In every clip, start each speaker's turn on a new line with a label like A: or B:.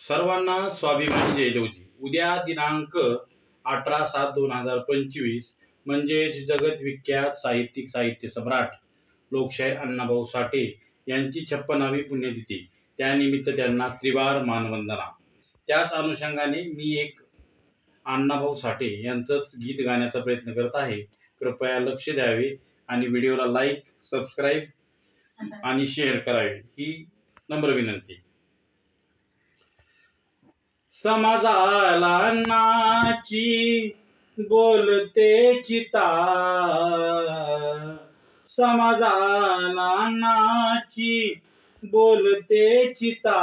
A: सर्वांना स्वाभिमानी जयदेवजी. उद्या दिनांक 18/7/2025 म्हणजेच जगत विख्यात साहित्यिक साहित्य सम्राट लोकशाहीर अण्णाभाऊ साठे यांची 56वी पुण्यतिथी. त्यानिमित्त त्यांना त्रिवार मानवंदना. त्याच अनुषंगाने मी एक अण्णाभाऊ साठे यांचंच गीत गाण्याचा प्रयत्न करत आहे. कृपया लक्ष द्यावे आणि व्हिडिओला लाईक, सबस्क्राईब आणि शेअर करावे ही नम्र विनंती. समाजाला अन्नाची बोलते चिता, समाजाला अन्नाची बोलते चिता,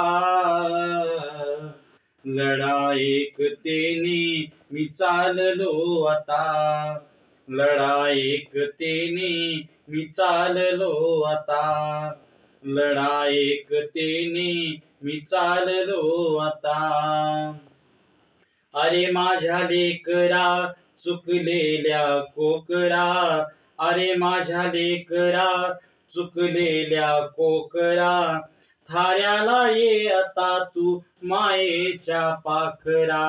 A: लढा एकतेने मी चाललो आता, लढा एकतेने मी चाललो आता, लढा एकतेने मी चाललो आता. अरे माझ्या लेकरा चुकलेल्या कोकरा, अरे माझ्या लेकरा चुकलेल्या कोकरा, थाऱ्याला ये आता तू मायेच्या पाखरा,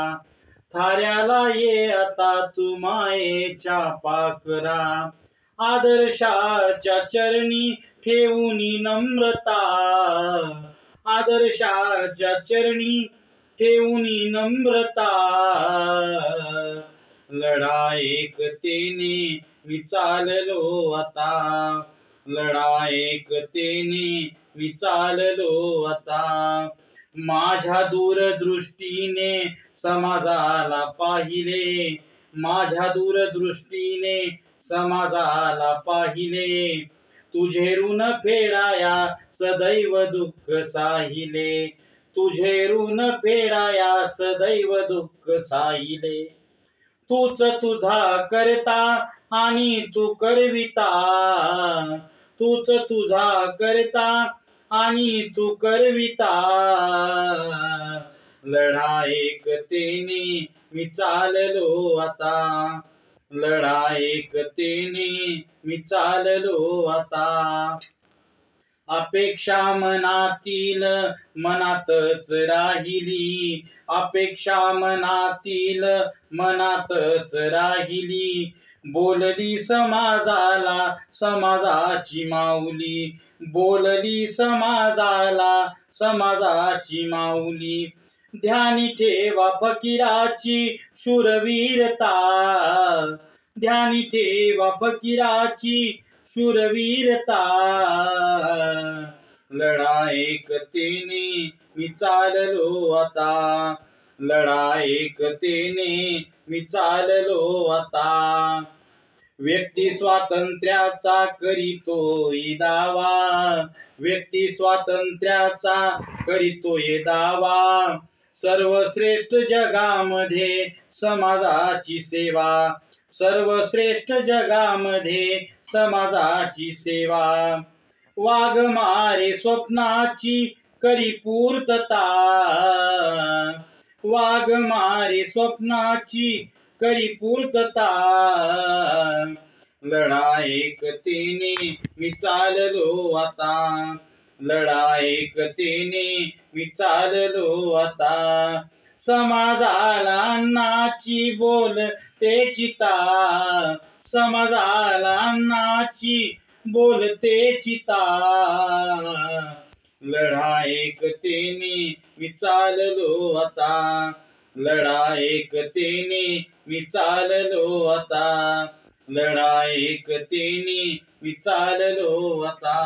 A: थाऱ्याला ये आता तू मायेच्या पाखरा. आदर्शाच्या चरणी ठेवूनी नम्रता, आदर्शाच्या चरणी ठेवूनी नम्रता, लढा एकतेने मी चाललो आता, लढा एकतेने मी चाललो आता. माझ्या दूरदृष्टीने समाजाला पाहिले, माझ्या दूरदृष्टीने समाजाला पाहिले, तुझे ऋण फेडाया सदैव दुःख साहिले, तुझे ऋण फेडाया सदैव दुःख साहिले. तूच तुझा करता आणि तू करविता, तूच तुझा करता आणि तू करविता, लढा एकतेने मी चाललो आता, लढा एकतेने मी चाललो आता. अपेक्षा मनातील मनातच राहिली, अपेक्षा मनातील मनातच राहिली, बोलली समाजाला समाजाची माऊली, बोलली समाजाला समाजाची माऊली. ध्यानी ठेवा फकीराची शूरवीरता, ध्यानी ठेवा फकीराची शूरवीरता, लढा एकतेने मी चाललो आता, लढा एकतेने मी चाललो आता. व्यक्ती स्वातंत्र्याचा करीतोय दावा, व्यक्ती स्वातंत्र्याचा करीतोय दावा, सर्वश्रेष्ठ जगामध्ये समाजाची सेवा, सर्वश्रेष्ठ जगामध्ये समाजाची सेवा. वाघमारे स्वप्नाची करी पूर्तता, वाघमारे स्वप्नाची करी पूर्तता, लढा एकतेने मी चाललो आता, लढा एकतेने मी चाललो आता. समाजाला अन्नाची बोलते चिता, समाजाला अन्नाची बोलते चिता, लढा एकतेने मी चाललो आता, लढा एकतेने मी चाललो आता, लढा एकतेने मी चाललो आता.